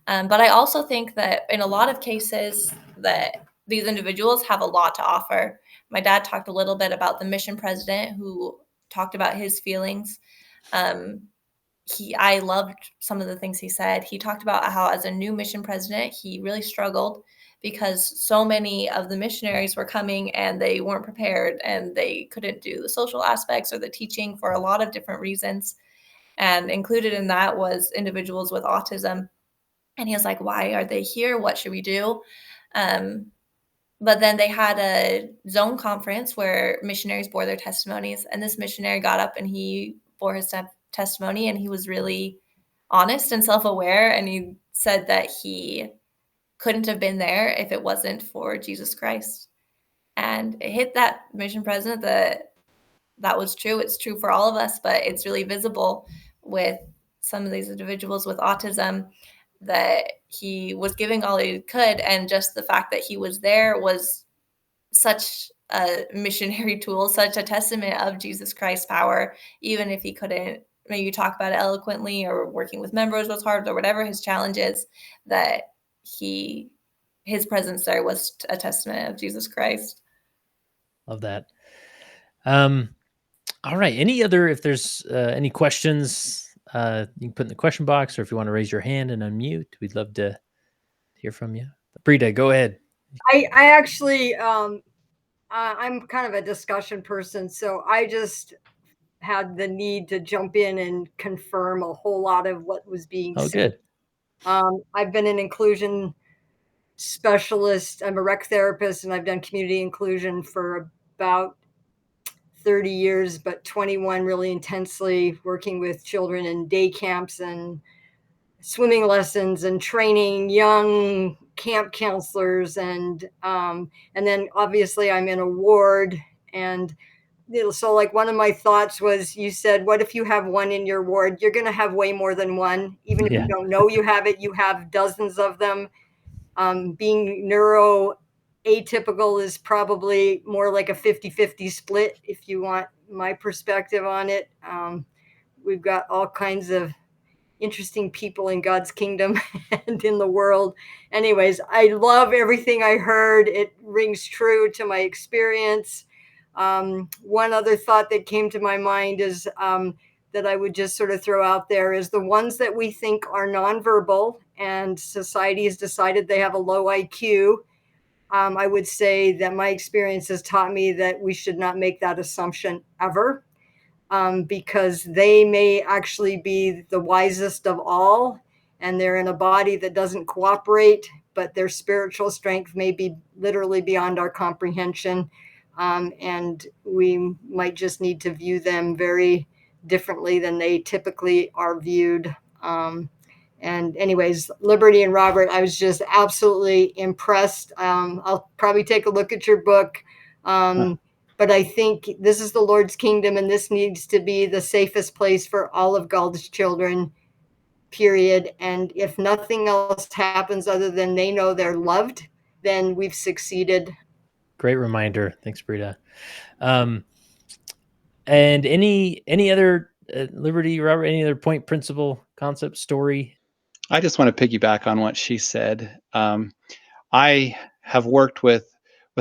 But I also think that in a lot of cases that these individuals have a lot to offer. My dad talked a little bit about the mission president who talked about his feelings. Um, I loved some of the things he said. He talked about how as a new mission president, he really struggled because so many of the missionaries were coming and they weren't prepared and they couldn't do the social aspects or the teaching for a lot of different reasons. And included in that was individuals with autism. And he was like, why are they here? What should we do? Um, but then they had a zone conference where missionaries bore their testimonies. And this missionary got up and he bore his testimony, and he was really honest and self-aware. And he said that he couldn't have been there if it wasn't for Jesus Christ. And it hit that mission president that was true. It's true for all of us, but it's really visible with some of these individuals with autism that he was giving all he could. And just the fact that he was there was such a missionary tool, such a testament of Jesus Christ's power, even if he couldn't maybe talk about it eloquently or working with members was hard or whatever his challenge is, that his presence there was a testament of Jesus Christ. Love that. All right. If there's any questions, you can put in the question box, or if you want to raise your hand and unmute, we'd love to hear from you. Brita, go ahead. I actually, I'm kind of a discussion person, so I just had the need to jump in and confirm a whole lot of what was being said. Good. I've been an inclusion specialist. I'm a rec therapist, and I've done community inclusion for about 30 years, but 21 really intensely working with children in day camps and swimming lessons and training young camp counselors. And then obviously I'm in a ward. And so like one of my thoughts was, you said, what if you have one in your ward? You're going to have way more than one. Even if you don't know you have it, you have dozens of them. Being neuro atypical is probably more like a 50-50 split, if you want my perspective on it. We've got all kinds of interesting people in God's kingdom and in the world. Anyways, I love everything I heard. It rings true to my experience. One other thought that came to my mind is that I would just sort of throw out there is the ones that we think are nonverbal and society has decided they have a low IQ. I would say that my experience has taught me that we should not make that assumption ever, because they may actually be the wisest of all, and they're in a body that doesn't cooperate, but their spiritual strength may be literally beyond our comprehension. And we might just need to view them very differently than they typically are viewed. And anyways, Liberty and Robert, I was just absolutely impressed. I'll probably take a look at your book. But I think this is the Lord's kingdom, and this needs to be the safest place for all of God's children, period. And if nothing else happens other than they know they're loved, then we've succeeded. Great reminder. Thanks, Brita. And any other Liberty, Robert, any other point, principle, concept, story? I just want to piggyback on what she said. I have worked with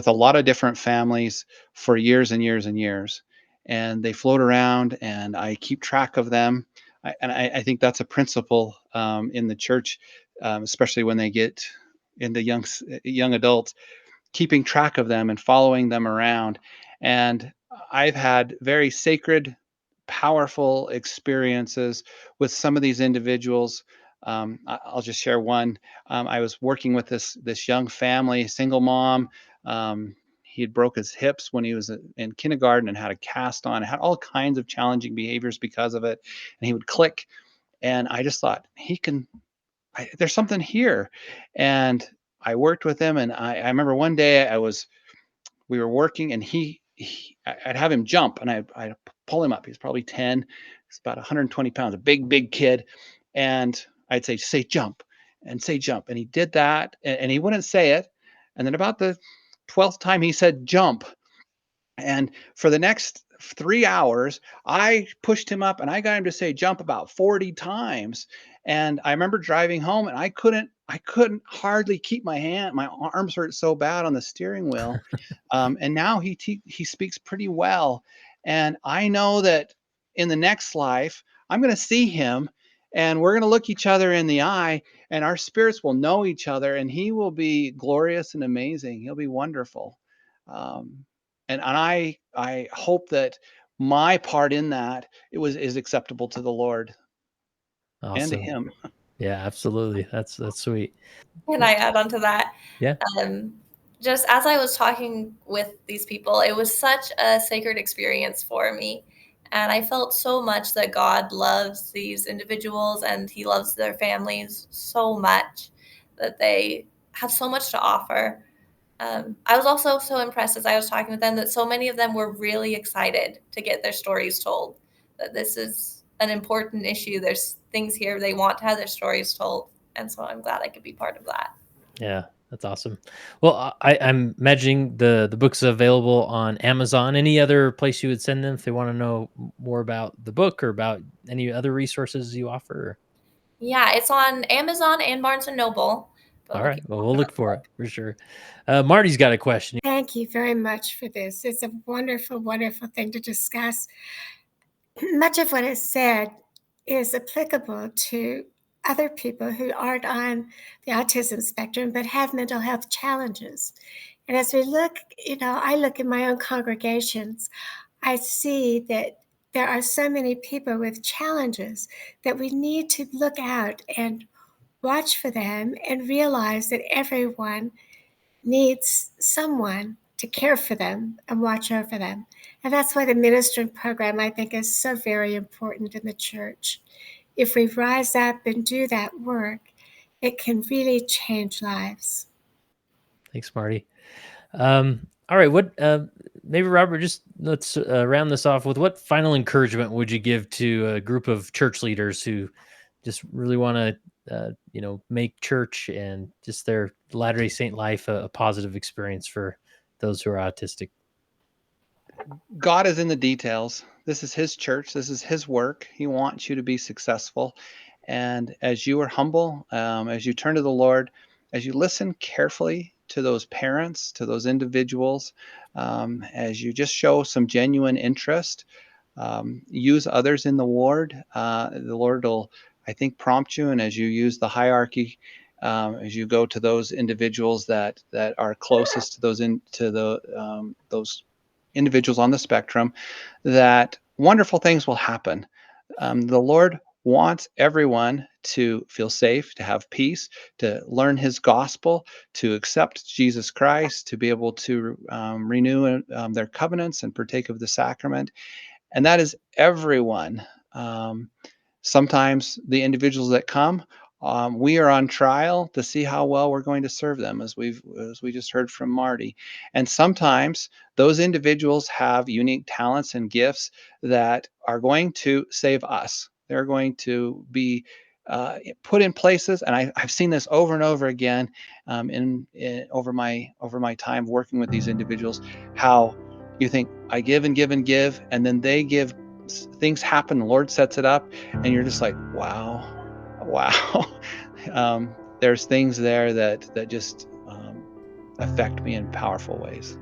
a lot of different families for years and years and years, and they float around, and I keep track of them. I think that's a principle in the church, especially when they get into young adults, keeping track of them and following them around. And I've had very sacred, powerful experiences with some of these individuals. I'll just share one. I was working with this young family, single mom. He had broke his hips when he was in kindergarten and had a cast on, had all kinds of challenging behaviors because of it. And he would click. And I just thought, there's something here. And I worked with him. And I remember one day we were working, and I'd have him jump, and I'd pull him up. He's probably 10. He's about 120 pounds, a big kid. And I'd say jump, and say jump. And he did that, and he wouldn't say it. And then about the 12th time he said jump. And for the next 3 hours, I pushed him up, and I got him to say jump about 40 times. And I remember driving home, and I couldn't hardly keep my arms hurt so bad on the steering wheel. And now he speaks pretty well. And I know that in the next life, I'm going to see him, and we're going to look each other in the eye, and our spirits will know each other, and he will be glorious and amazing. He'll be wonderful. And I hope that my part in that is acceptable to the Lord. Awesome. And to him. Yeah, absolutely. That's sweet. Can I add on to that? Yeah. Just as I was talking with these people, it was such a sacred experience for me. And I felt so much that God loves these individuals and he loves their families so much, that they have so much to offer. I was also so impressed as I was talking with them that so many of them were really excited to get their stories told, that this is an important issue. There's things here they want to have their stories told. And so I'm glad I could be part of that. Yeah, that's awesome. Well, I'm imagining the book's available on Amazon. Any other place you would send them if they want to know more about the book or about any other resources you offer? Yeah, it's on Amazon and Barnes & Noble. All right. Well, we'll look for it for sure. Marty's got a question. Thank you very much for this. It's a wonderful, wonderful thing to discuss. Much of what is said is applicable to other people who aren't on the autism spectrum but have mental health challenges. And as we look, I look in my own congregations, I see that there are so many people with challenges that we need to look out and watch for them and realize that everyone needs someone to care for them and watch over them. And that's why the ministering program, I think, is so very important in the church. If we rise up and do that work, it can really change lives. Thanks, Marty. All right. What, maybe Robert, just let's round this off with what final encouragement would you give to a group of church leaders who just really want to, make church and just their Latter-day Saint life a positive experience for those who are autistic? God is in the details. This is his church. This is his work. He wants you to be successful. And as you are humble, as you turn to the Lord, as you listen carefully to those parents, to those individuals, as you just show some genuine interest. Use others in the ward. The Lord will, I think, prompt you, and as you use the hierarchy, as you go to those individuals that are closest to those those individuals on the spectrum, that wonderful things will happen. The Lord wants everyone to feel safe, to have peace, to learn His gospel, to accept Jesus Christ, to be able to renew their covenants and partake of the sacrament. And that is everyone. Sometimes the individuals that come, we are on trial to see how well we're going to serve them, as we just heard from Marty. And sometimes those individuals have unique talents and gifts that are going to save us. They're going to be put in places, and I've seen this over and over again over my time working with these individuals. How you think, I give and give and give, and then they give, things happen, the Lord sets it up, and you're just like, wow. There's things there that just affect me in powerful ways.